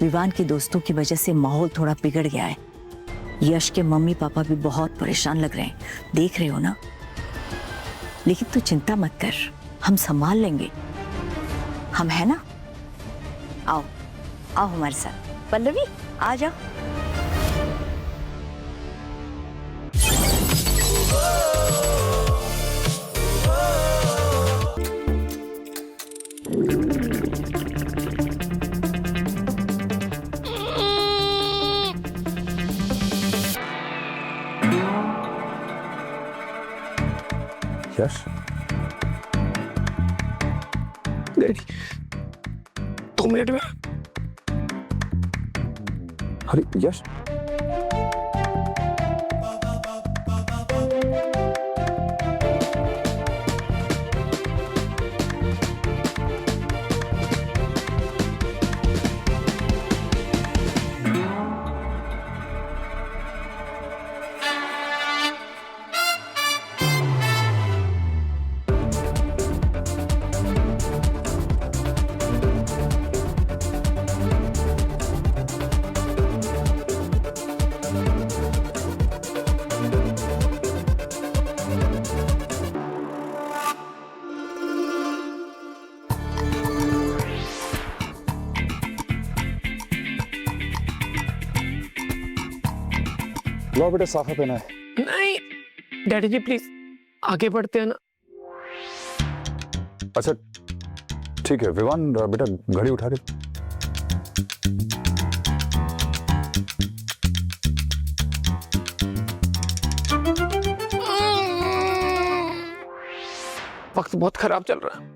विवान के दोस्तों की वजह से माहौल थोड़ा बिगड़ गया है। यश के मम्मी पापा भी बहुत परेशान लग रहे हैं, देख रहे हो ना। लेकिन तू चिंता मत कर, हम संभाल लेंगे, हम है ना। आओ आओ हमारे साथ। पल्लवी आ जाओ। यश, डैडी 2 मिनट में। अरे यश, लो बेटा साफा पहना है। नहीं डैडी जी प्लीज आगे बढ़ते हैं ना। अच्छा ठीक है विवान, बेटा घड़ी उठा के। वक्त बहुत खराब चल रहा है।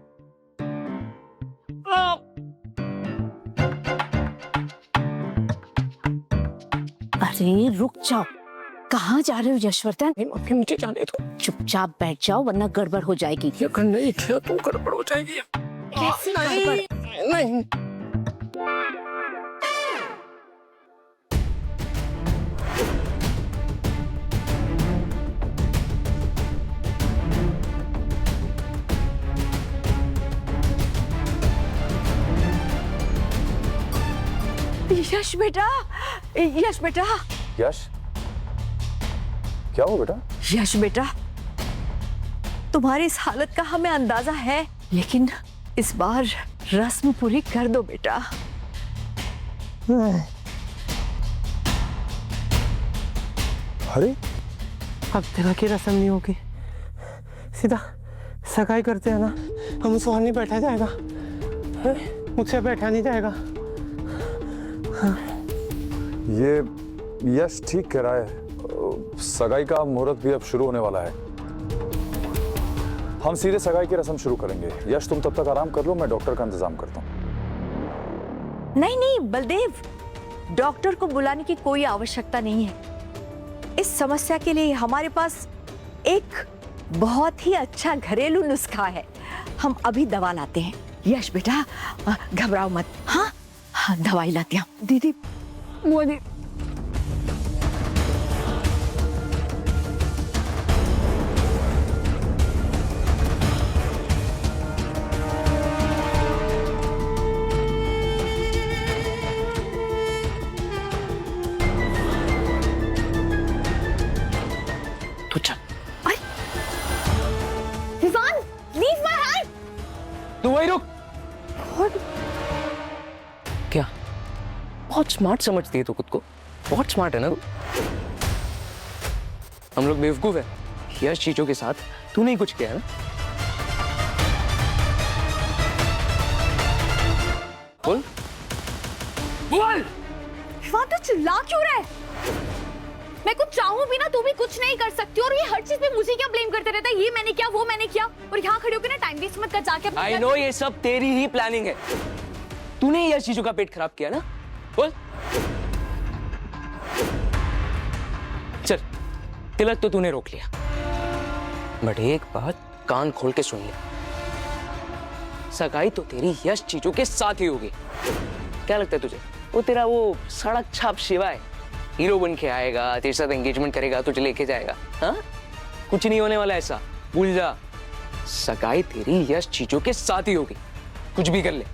अरे रुक जाओ, कहाँ जा रहे हो यशवर्धन? मम्मी मुझे जाने दो। चुपचाप बैठ जाओ वरना गड़बड़ हो जाएगी। अगर नहीं किया तो गड़बड़ हो जाएगी। कैसी गड़बड़? नहीं यश बेटा, यश बेटा, यश, क्या हो बेटा? यश बेटा, तुम्हारी इस हालत का हमें अंदाजा है, लेकिन इस बार रस्म पूरी कर दो बेटा। अरे अब तेरा की रस्म नहीं होगी, सीधा सगाई करते हैं ना। हम उस नहीं बैठा जाएगा, मुझसे बैठा नहीं जाएगा। ये यश ठीक कह रहा है, सगाई का मुहूर्त भी अब शुरू होने वाला है। हम सीधे सगाई की रस्म शुरू करेंगे। यश तुम तब तक आराम कर लो, मैं डॉक्टर का इंतजाम करता हूँ। नहीं नहीं बलदेव, डॉक्टर को बुलाने की कोई आवश्यकता नहीं है। इस समस्या के लिए हमारे पास एक बहुत ही अच्छा घरेलू नुस्खा है, हम अभी दवा लाते हैं। यश बेटा घबराओ मत। हाँ हाँ दवाई लाती हूँ। दीदी वो तू चल। Vivaan, leave my hand. तू वही रुक। क्या बहुत स्मार्ट समझती है तू खुद को? बहुत स्मार्ट है ना तू। हम लोग बेवकूफ है। यश चीजों के साथ तूने ही कुछ किया है ना। बोल बोल। विवान तू चिल्ला क्यों रहा है? मैं कुछ चाहूं भी ना, तू भी कुछ नहीं कर सकती, और ये हर चीज पे मुझे क्या ब्लेम करते रहता है? ये मैंने किया, वो मैंने किया, और यहाँ खड़े होकर ना टाइम वेस्ट मत कर जाके। आई नो ये सब तेरी ही प्लानिंग है। तूने यश चीजों का पेट खराब किया ना। बोल। चल तिलक तो तूने रोक लिया, बट एक बात कान खोल के सुन ले, सगाई तो तेरी यश चीजों के साथ ही होगी। क्या लगता है तुझे वो तेरा वो सड़क छाप शिवा है, हीरो बन के आएगा, तेरे साथ एंगेजमेंट करेगा, तुझे लेके जाएगा? हाँ कुछ नहीं होने वाला ऐसा, भूल जा। सगाई तेरी यश चीजों के साथ ही होगी, कुछ भी कर ले।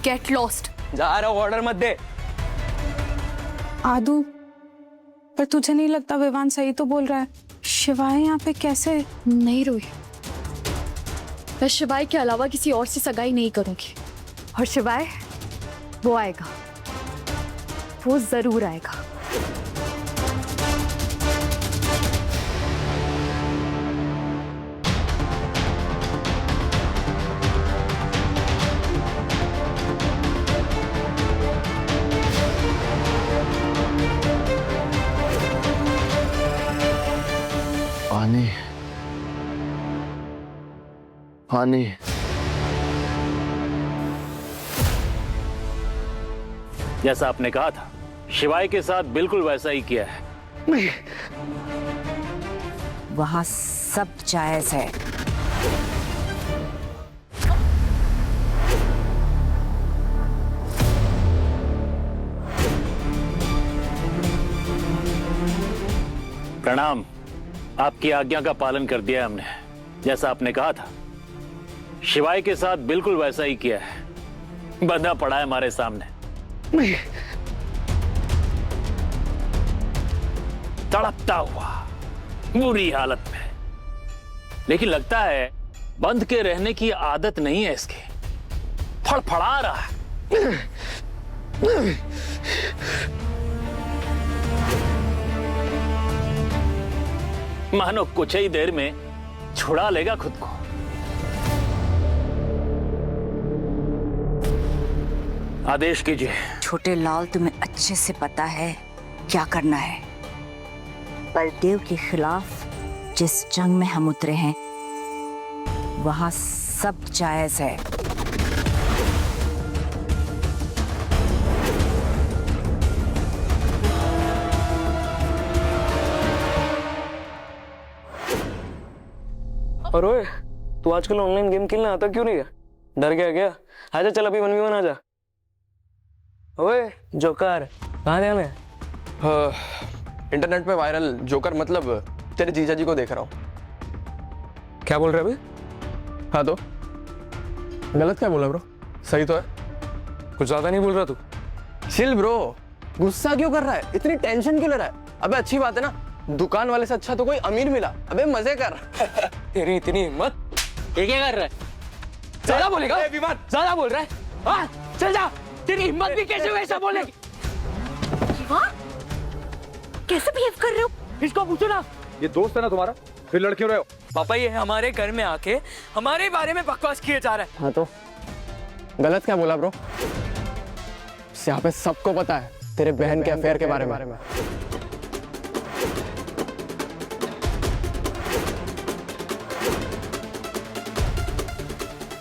Get lost. जा रहा हूं, ऑर्डर मत दे। आदू, पर तुझे नहीं लगता विवान सही तो बोल रहा है? शिवाय यहाँ पे कैसे? नहीं रोही, मैं शिवाय के अलावा किसी और से सगाई नहीं करूंगी। और शिवाय, वो आएगा, वो जरूर आएगा। पानी, पानी। जैसा आपने कहा था, शिवाय के साथ बिल्कुल वैसा ही किया है। वहां सब जायज है। प्रणाम, आपकी आज्ञा का पालन कर दिया हमने। जैसा आपने कहा था, शिवाय के साथ बिल्कुल वैसा ही किया है। बंधा पड़ा है हमारे सामने, तड़पता हुआ, बुरी हालत में। लेकिन लगता है बंध के रहने की आदत नहीं है इसकी, फड़फड़ा रहा है। मानो कुछ ही देर में छुड़ा लेगा खुद को। आदेश कीजिए। छोटे लाल, तुम्हें अच्छे से पता है क्या करना है। बलदेव के खिलाफ जिस जंग में हम उतरे हैं, वहां सब जायज है। और ओए, तू आजकल ऑनलाइन गेम खेलने आता क्यों नहीं है? डर गया क्या? आजा, चल अभी 1v1 आजा। ओए जोकर, कहाँ ध्यान है? इंटरनेट पे वायरल जोकर मतलब तेरे जीजा जी को देख रहा हूँ। क्या बोल रहे अभी? हाँ तो गलत क्या बोला ब्रो? सही तो है। कुछ ज्यादा नहीं बोल रहा तू? चिल ब्रो, गुस्सा क्यों कर रहा है? इतनी टेंशन क्यों ले रहा है? अबे अच्छी बात है ना, दुकान वाले से अच्छा तो कोई अमीर मिला। अबे मजे कर। तेरी इतनी हिम्मत, ये क्या कर रहा है? ज्यादा बोलेगा? ज्यादा बोल रहा है? हाँ, चल जा। तेरी हिम्मत भी कैसे वैसा बोले? कैसे बिहेव कर रहे हो? इसको पूछो ना। ये दोस्त है ना तुम्हारा, फिर लड़ क्यों रहे हो? पापा, ये हमारे घर में आके हमारे बारे में बकवास किए जा रहा है। हाँ तो गलत क्या बोला ब्रो? यहाँ पे सबको पता है तेरे बहन के अफेयर के बारे में।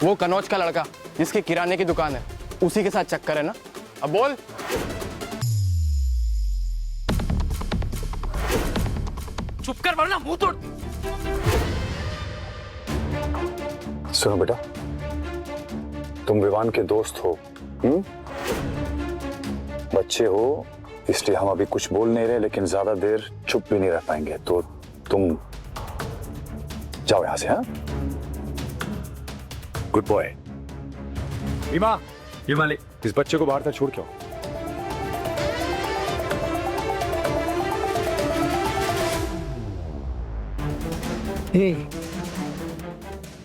वो कनौज का लड़का जिसकी किराने की दुकान है, उसी के साथ चक्कर है ना? अब बोल। चुप कर वरना मुंह तोड़। सुनो बेटा, तुम विवान के दोस्त हो, बच्चे हो, इसलिए हम अभी कुछ बोल नहीं रहे, लेकिन ज्यादा देर चुप भी नहीं रह पाएंगे। तो तुम जाओ यहां से। हाँ, गुड बॉय। रीमा, ये मालिक, इस बच्चे को बाहर तक छोड़ के आओ।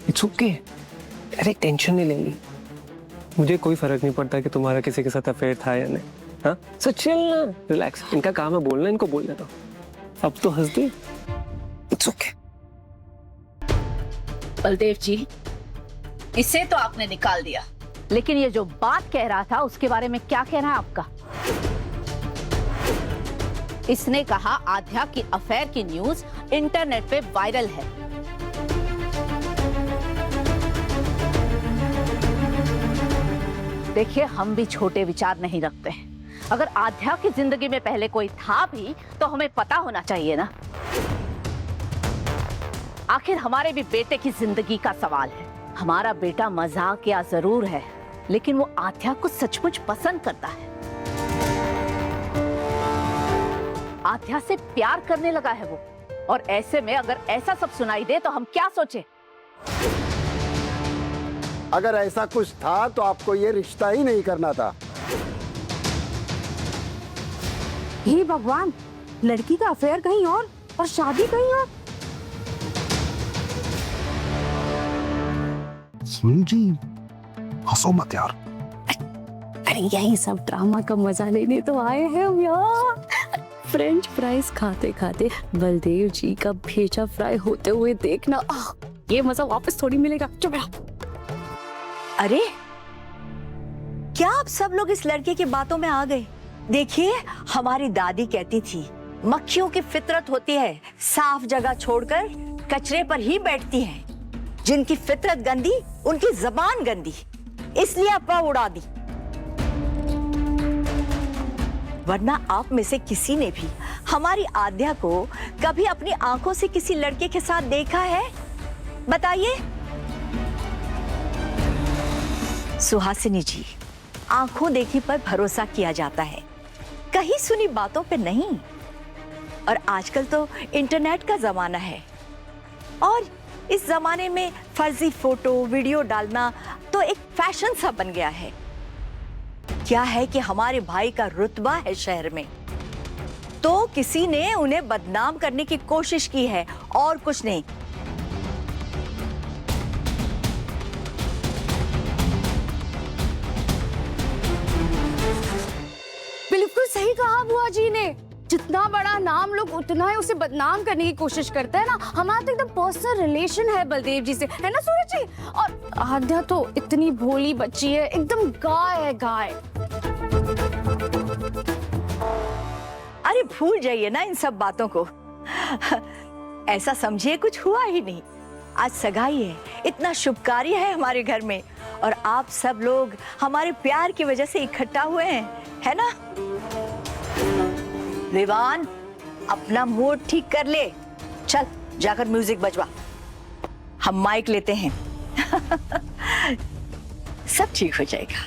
इट्स ओके, अरे टेंशन नहीं लेनी। मुझे कोई फर्क नहीं पड़ता कि तुम्हारा किसी के साथ अफेयर था या नहीं। हाँ, सो चिल ना, रिलैक्स। इनका काम है बोलना, इनको बोलने दो। अब तो हंस दे। It's okay. बलदेव जी, इसे तो आपने निकाल दिया, लेकिन ये जो बात कह रहा था उसके बारे में क्या कहना है आपका? इसने कहा आध्या की अफेयर की न्यूज इंटरनेट पे वायरल है। देखिए, हम भी छोटे विचार नहीं रखते हैं। अगर आध्या की जिंदगी में पहले कोई था भी तो हमें पता होना चाहिए ना। आखिर हमारे भी बेटे की जिंदगी का सवाल है। हमारा बेटा मजाकिया जरूर है, लेकिन वो आध्या को सचमुच पसंद करता है। आध्या से प्यार करने लगा है वो, और ऐसे में अगर ऐसा सब सुनाई दे तो हम क्या सोचे? अगर ऐसा कुछ था तो आपको ये रिश्ता ही नहीं करना था। हे भगवान, लड़की का अफेयर कहीं और शादी कहीं और। जी हंसो मत यार। अरे यही सब ड्रामा का मजा लेने तो आए हैं हम यार। फ्रेंच फ्राइज खाते खाते बलदेव जी का भेजा फ्राई होते हुए देखना, ये मजा वापस थोड़ी मिलेगा। चुप रहो। अरे क्या आप सब लोग इस लड़के की बातों में आ गए? देखिए, हमारी दादी कहती थी मक्खियों की फितरत होती है साफ जगह छोड़कर कचरे पर ही बैठती हैं। जिनकी फितरत गंदी उनकी जबान गंदी, इसलिए अफवाह उड़ा दी। वरना आप में से किसी ने भी हमारी आद्या को कभी अपनी आंखों से किसी लड़के के साथ देखा है? बताइए। सुहासिनी जी, आंखों देखी पर भरोसा किया जाता है, कहीं सुनी बातों पे नहीं। और आजकल तो इंटरनेट का जमाना है, और इस जमाने में फर्जी फोटो वीडियो डालना तो एक फैशन सा बन गया है। क्या है कि हमारे भाई का रुतबा है शहर में, तो किसी ने उन्हें बदनाम करने की कोशिश की है, और कुछ नहीं। बिल्कुल सही कहा बुआ जी ने। जितना बड़ा नाम लोग उतना ही उसे बदनाम करने की कोशिश करते हैं ना। हमारा तो एकदम पर्सनल रिलेशन है बलदेव जी से, है ना सूरज जी? और आद्या तो इतनी भोली बच्ची है, एकदम गाय है, गाय। अरे भूल जाइए ना इन सब बातों को। ऐसा समझिए कुछ हुआ ही नहीं। आज सगाई है, इतना शुभ कार्य है हमारे घर में, और आप सब लोग हमारे प्यार की वजह से इकट्ठा हुए हैं, है ना? विवान, अपना मूड ठीक कर ले। चल जाकर म्यूजिक बजवा, हम माइक लेते हैं। सब ठीक हो जाएगा।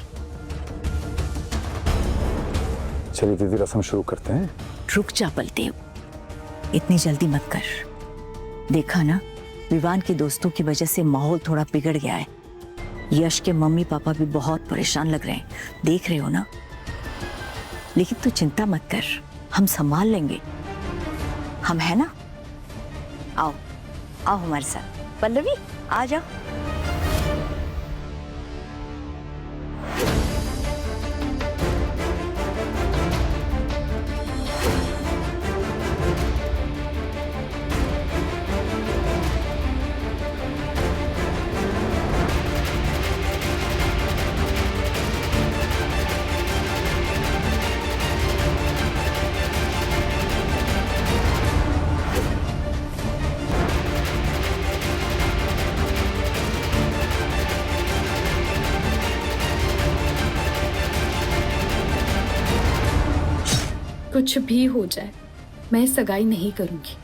चलिए दीदी, रस्म शुरू करते हैं। रुक जा बलदेव, इतनी जल्दी मत कर। देखा ना, विवान के दोस्तों की वजह से माहौल थोड़ा बिगड़ गया है। यश के मम्मी पापा भी बहुत परेशान लग रहे हैं, देख रहे हो ना। लेकिन तू चिंता मत कर, हम संभाल लेंगे। हम है ना? आओ आओ हमारे साथ। पल्लवी आ जाओ। कुछ भी हो जाए, मैं सगाई नहीं करूंगी।